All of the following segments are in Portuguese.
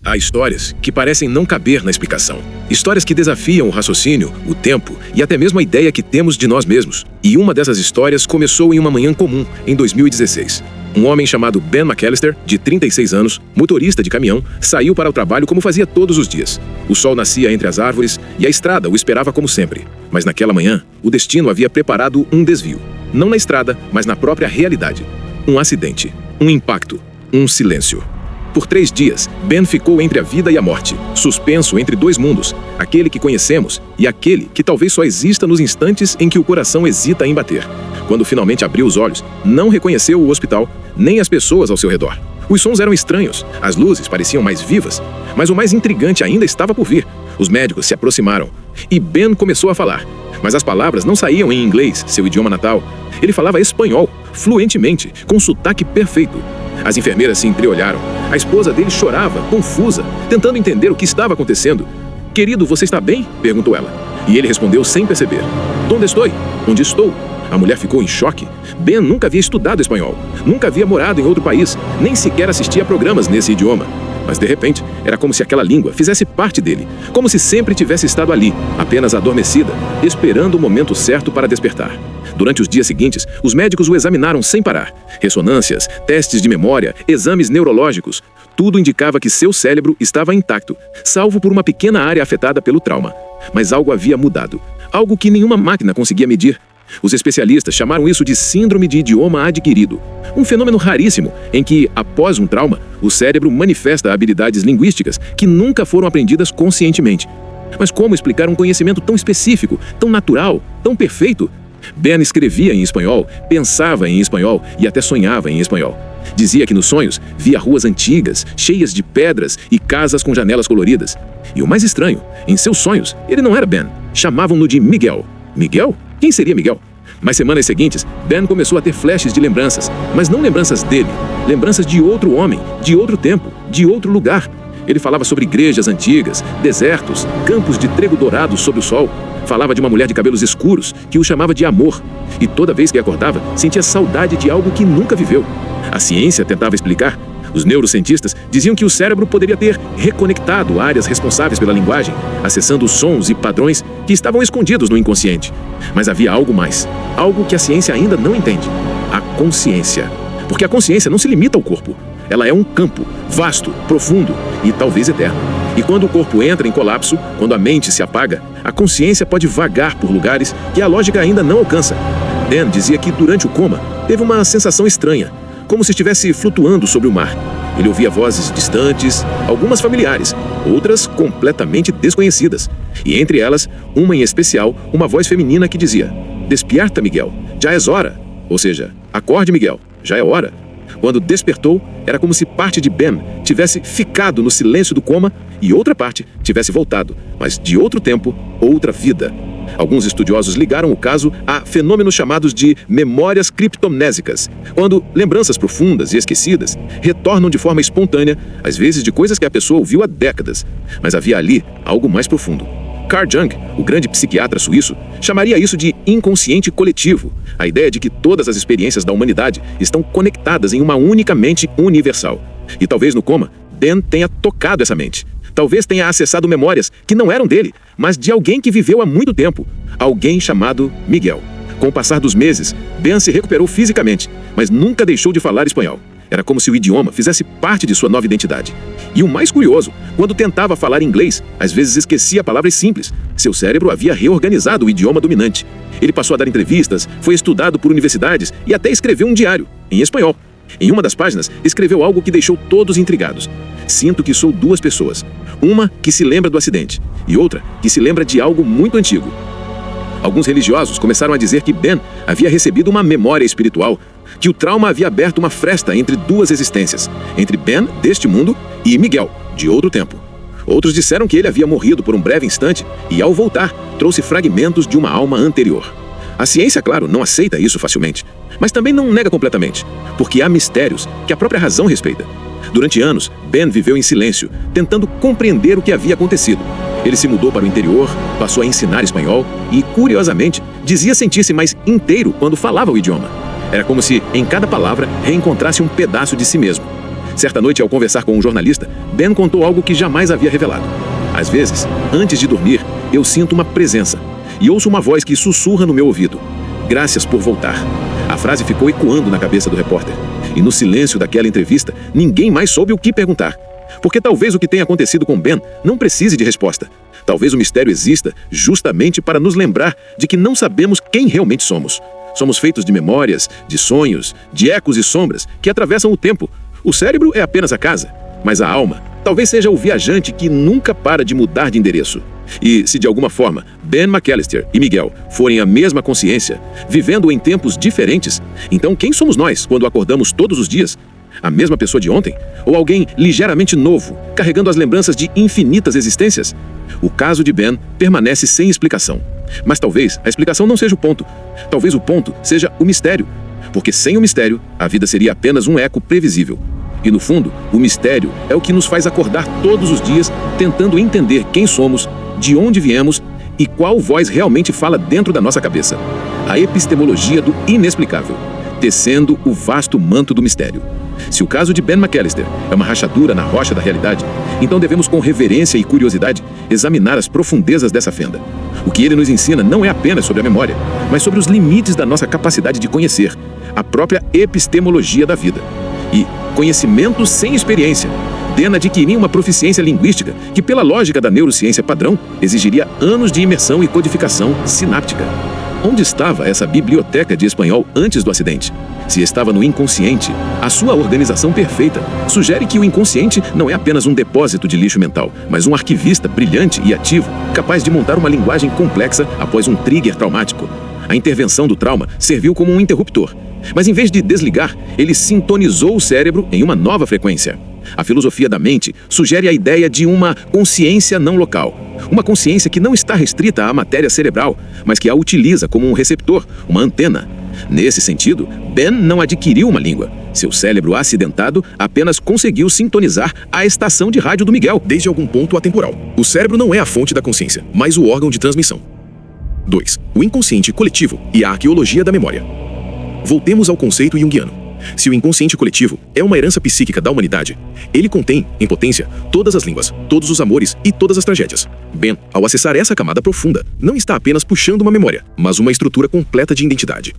Há histórias que parecem não caber na explicação. Histórias que desafiam o raciocínio, o tempo e até mesmo a ideia que temos de nós mesmos. E uma dessas histórias começou em uma manhã comum, em 2016. Um homem chamado Ben McAllister, de 36 anos, motorista de caminhão, saiu para o trabalho como fazia todos os dias. O sol nascia entre as árvores e a estrada o esperava como sempre. Mas naquela manhã, o destino havia preparado um desvio. Não na estrada, mas na própria realidade. Um acidente, um impacto, um silêncio. Por 3 dias, Ben ficou entre a vida e a morte, suspenso entre 2 mundos, aquele que conhecemos e aquele que talvez só exista nos instantes em que o coração hesita em bater. Quando finalmente abriu os olhos, não reconheceu o hospital, nem as pessoas ao seu redor. Os sons eram estranhos, as luzes pareciam mais vivas, mas o mais intrigante ainda estava por vir. Os médicos se aproximaram e Ben começou a falar. Mas as palavras não saíam em inglês, seu idioma natal. Ele falava espanhol, fluentemente, com sotaque perfeito. As enfermeiras se entreolharam. A esposa dele chorava, confusa, tentando entender o que estava acontecendo. "Querido, você está bem?" perguntou ela. E ele respondeu sem perceber. "Onde estou? Onde estou?" A mulher ficou em choque. Ben nunca havia estudado espanhol, nunca havia morado em outro país, nem sequer assistia a programas nesse idioma. Mas de repente, era como se aquela língua fizesse parte dele, como se sempre tivesse estado ali, apenas adormecida, esperando o momento certo para despertar. Durante os dias seguintes, os médicos o examinaram sem parar. Ressonâncias, testes de memória, exames neurológicos. Tudo indicava que seu cérebro estava intacto, salvo por uma pequena área afetada pelo trauma. Mas algo havia mudado, algo que nenhuma máquina conseguia medir. Os especialistas chamaram isso de síndrome de idioma adquirido, um fenômeno raríssimo em que, após um trauma, o cérebro manifesta habilidades linguísticas que nunca foram aprendidas conscientemente. Mas como explicar um conhecimento tão específico, tão natural, tão perfeito? Ben escrevia em espanhol, pensava em espanhol e até sonhava em espanhol. Dizia que nos sonhos via ruas antigas, cheias de pedras e casas com janelas coloridas. E o mais estranho, em seus sonhos, ele não era Ben. Chamavam-no de Miguel. Miguel? Quem seria Miguel? Nas semanas seguintes, Ben começou a ter flashes de lembranças, mas não lembranças dele, lembranças de outro homem, de outro tempo, de outro lugar. Ele falava sobre igrejas antigas, desertos, campos de trigo dourado sob o sol. Falava de uma mulher de cabelos escuros que o chamava de amor. E toda vez que acordava, sentia saudade de algo que nunca viveu. A ciência tentava explicar. Os neurocientistas diziam que o cérebro poderia ter reconectado áreas responsáveis pela linguagem, acessando sons e padrões que estavam escondidos no inconsciente. Mas havia algo mais, algo que a ciência ainda não entende: a consciência. Porque a consciência não se limita ao corpo. Ela é um campo, vasto, profundo e talvez eterno. E quando o corpo entra em colapso, quando a mente se apaga, a consciência pode vagar por lugares que a lógica ainda não alcança. Ben dizia que durante o coma, teve uma sensação estranha, como se estivesse flutuando sobre o mar. Ele ouvia vozes distantes, algumas familiares, outras completamente desconhecidas. E entre elas, uma em especial, uma voz feminina que dizia: "Despierta, Miguel, já é hora." Ou seja, acorde, Miguel, já é hora. Quando despertou, era como se parte de Ben tivesse ficado no silêncio do coma e outra parte tivesse voltado, mas de outro tempo, outra vida. Alguns estudiosos ligaram o caso a fenômenos chamados de memórias criptomnésicas, quando lembranças profundas e esquecidas retornam de forma espontânea, às vezes de coisas que a pessoa ouviu há décadas. Mas havia ali algo mais profundo. Carl Jung, o grande psiquiatra suíço, chamaria isso de inconsciente coletivo, a ideia de que todas as experiências da humanidade estão conectadas em uma única mente universal. E talvez no coma, Ben tenha tocado essa mente. Talvez tenha acessado memórias que não eram dele, mas de alguém que viveu há muito tempo, alguém chamado Miguel. Com o passar dos meses, Ben se recuperou fisicamente, mas nunca deixou de falar espanhol. Era como se o idioma fizesse parte de sua nova identidade. E o mais curioso, quando tentava falar inglês, às vezes esquecia palavras simples. Seu cérebro havia reorganizado o idioma dominante. Ele passou a dar entrevistas, foi estudado por universidades e até escreveu um diário, em espanhol. Em uma das páginas, escreveu algo que deixou todos intrigados. "Sinto que sou 2 pessoas. Uma que se lembra do acidente e outra que se lembra de algo muito antigo." Alguns religiosos começaram a dizer que Ben havia recebido uma memória espiritual, que o trauma havia aberto uma fresta entre 2 existências, entre Ben, deste mundo, e Miguel, de outro tempo. Outros disseram que ele havia morrido por um breve instante e, ao voltar, trouxe fragmentos de uma alma anterior. A ciência, claro, não aceita isso facilmente, mas também não nega completamente, porque há mistérios que a própria razão respeita. Durante anos, Ben viveu em silêncio, tentando compreender o que havia acontecido. Ele se mudou para o interior, passou a ensinar espanhol e, curiosamente, dizia sentir-se mais inteiro quando falava o idioma. Era como se, em cada palavra, reencontrasse um pedaço de si mesmo. Certa noite, ao conversar com um jornalista, Ben contou algo que jamais havia revelado. Às vezes, antes de dormir, eu sinto uma presença e ouço uma voz que sussurra no meu ouvido: "Graças por voltar." A frase ficou ecoando na cabeça do repórter. E no silêncio daquela entrevista, ninguém mais soube o que perguntar. Porque talvez o que tenha acontecido com Ben não precise de resposta. Talvez o mistério exista justamente para nos lembrar de que não sabemos quem realmente somos. Somos feitos de memórias, de sonhos, de ecos e sombras que atravessam o tempo. O cérebro é apenas a casa, mas a alma talvez seja o viajante que nunca para de mudar de endereço. E se de alguma forma Ben McAllister e Miguel forem a mesma consciência, vivendo em tempos diferentes, então quem somos nós quando acordamos todos os dias? A mesma pessoa de ontem? Ou alguém ligeiramente novo, carregando as lembranças de infinitas existências? O caso de Ben permanece sem explicação. Mas talvez a explicação não seja o ponto. Talvez o ponto seja o mistério. Porque sem o mistério, a vida seria apenas um eco previsível. E no fundo, o mistério é o que nos faz acordar todos os dias, tentando entender quem somos, de onde viemos e qual voz realmente fala dentro da nossa cabeça. A epistemologia do inexplicável, tecendo o vasto manto do mistério. Se o caso de Ben McAllister é uma rachadura na rocha da realidade, então devemos com reverência e curiosidade examinar as profundezas dessa fenda. O que ele nos ensina não é apenas sobre a memória, mas sobre os limites da nossa capacidade de conhecer, a própria epistemologia da vida. E conhecimento sem experiência. Ben adquiria uma proficiência linguística que, pela lógica da neurociência padrão, exigiria anos de imersão e codificação sináptica. Onde estava essa biblioteca de espanhol antes do acidente? Se estava no inconsciente, a sua organização perfeita sugere que o inconsciente não é apenas um depósito de lixo mental, mas um arquivista brilhante e ativo, capaz de montar uma linguagem complexa após um trigger traumático. A intervenção do trauma serviu como um interruptor, mas em vez de desligar, ele sintonizou o cérebro em uma nova frequência. A filosofia da mente sugere a ideia de uma consciência não local. Uma consciência que não está restrita à matéria cerebral, mas que a utiliza como um receptor, uma antena. Nesse sentido, Ben não adquiriu uma língua. Seu cérebro acidentado apenas conseguiu sintonizar a estação de rádio do Miguel desde algum ponto atemporal. O cérebro não é a fonte da consciência, mas o órgão de transmissão. 2. O inconsciente coletivo e a arqueologia da memória. Voltemos ao conceito junguiano. Se o inconsciente coletivo é uma herança psíquica da humanidade, ele contém, em potência, todas as línguas, todos os amores e todas as tragédias. Ben, ao acessar essa camada profunda, não está apenas puxando uma memória, mas uma estrutura completa de identidade.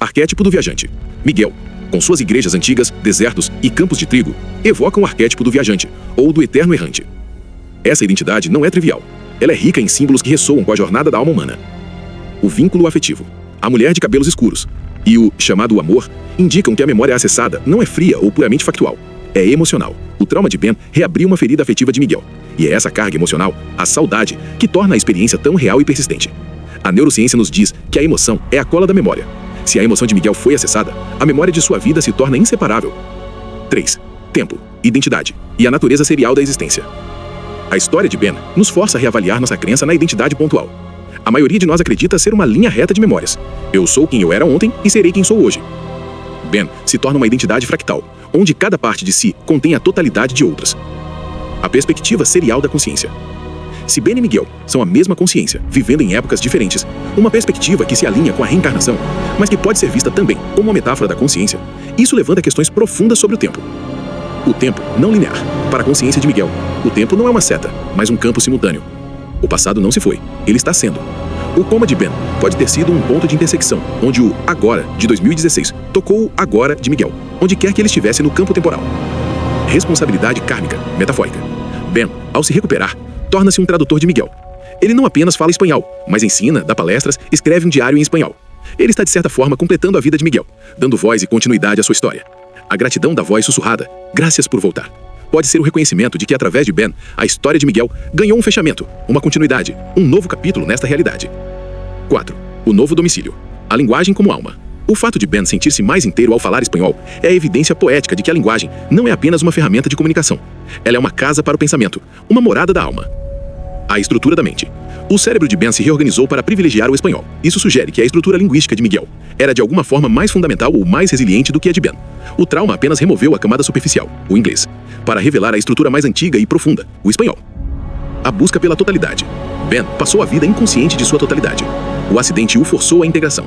Arquétipo do viajante. Miguel, com suas igrejas antigas, desertos e campos de trigo, evoca o arquétipo do viajante, ou do eterno errante. Essa identidade não é trivial. Ela é rica em símbolos que ressoam com a jornada da alma humana. O vínculo afetivo. A mulher de cabelos escuros e o chamado amor indicam que a memória acessada não é fria ou puramente factual. É emocional. O trauma de Ben reabriu uma ferida afetiva de Miguel. E é essa carga emocional, a saudade, que torna a experiência tão real e persistente. A neurociência nos diz que a emoção é a cola da memória. Se a emoção de Miguel foi acessada, a memória de sua vida se torna inseparável. 3. Tempo, identidade e a natureza serial da existência. A história de Ben nos força a reavaliar nossa crença na identidade pontual. A maioria de nós acredita ser uma linha reta de memórias. Eu sou quem eu era ontem e serei quem sou hoje. Ben se torna uma identidade fractal, onde cada parte de si contém a totalidade de outras. A perspectiva serial da consciência. Se Ben e Miguel são a mesma consciência, vivendo em épocas diferentes, uma perspectiva que se alinha com a reencarnação, mas que pode ser vista também como uma metáfora da consciência, isso levanta questões profundas sobre o tempo. O tempo não linear. Para a consciência de Miguel, o tempo não é uma seta, mas um campo simultâneo. O passado não se foi, ele está sendo. O coma de Ben pode ter sido um ponto de intersecção, onde o agora de 2016 tocou o agora de Miguel, onde quer que ele estivesse no campo temporal. Responsabilidade kármica, metafórica. Ben, ao se recuperar, torna-se um tradutor de Miguel. Ele não apenas fala espanhol, mas ensina, dá palestras, escreve um diário em espanhol. Ele está de certa forma completando a vida de Miguel, dando voz e continuidade à sua história. A gratidão da voz sussurrada, graças por voltar, pode ser o reconhecimento de que, através de Ben, a história de Miguel ganhou um fechamento, uma continuidade, um novo capítulo nesta realidade. 4. O novo domicílio. A linguagem como alma. O fato de Ben sentir-se mais inteiro ao falar espanhol é a evidência poética de que a linguagem não é apenas uma ferramenta de comunicação. Ela é uma casa para o pensamento, uma morada da alma. A estrutura da mente. O cérebro de Ben se reorganizou para privilegiar o espanhol. Isso sugere que a estrutura linguística de Miguel era de alguma forma mais fundamental ou mais resiliente do que a de Ben. O trauma apenas removeu a camada superficial, o inglês, para revelar a estrutura mais antiga e profunda, o espanhol. A busca pela totalidade. Ben passou a vida inconsciente de sua totalidade. O acidente o forçou à integração.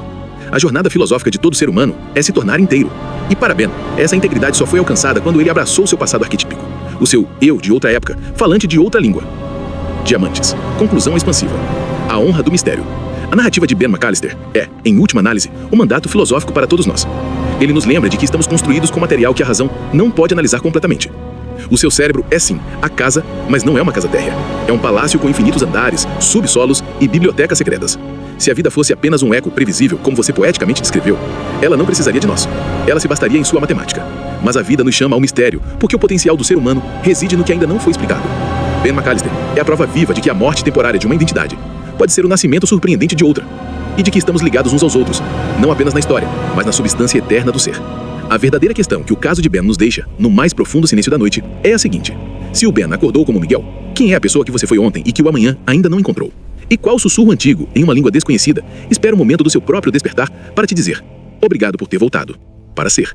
A jornada filosófica de todo ser humano é se tornar inteiro. E para Ben, essa integridade só foi alcançada quando ele abraçou seu passado arquetípico. O seu eu de outra época, falante de outra língua. Diamantes. Conclusão expansiva. A honra do mistério. A narrativa de Ben McAllister é, em última análise, um mandato filosófico para todos nós. Ele nos lembra de que estamos construídos com material que a razão não pode analisar completamente. O seu cérebro é sim a casa, mas não é uma casa térrea. É um palácio com infinitos andares, subsolos e bibliotecas secretas. Se a vida fosse apenas um eco previsível, como você poeticamente descreveu, ela não precisaria de nós. Ela se bastaria em sua matemática. Mas a vida nos chama ao mistério, porque o potencial do ser humano reside no que ainda não foi explicado. Ben McAllister é a prova viva de que a morte temporária de uma identidade pode ser o nascimento surpreendente de outra, e de que estamos ligados uns aos outros, não apenas na história, mas na substância eterna do ser. A verdadeira questão que o caso de Ben nos deixa, no mais profundo silêncio da noite, é a seguinte: se o Ben acordou como Miguel, quem é a pessoa que você foi ontem e que o amanhã ainda não encontrou? E qual sussurro antigo, em uma língua desconhecida, espera o momento do seu próprio despertar para te dizer: obrigado por ter voltado para ser?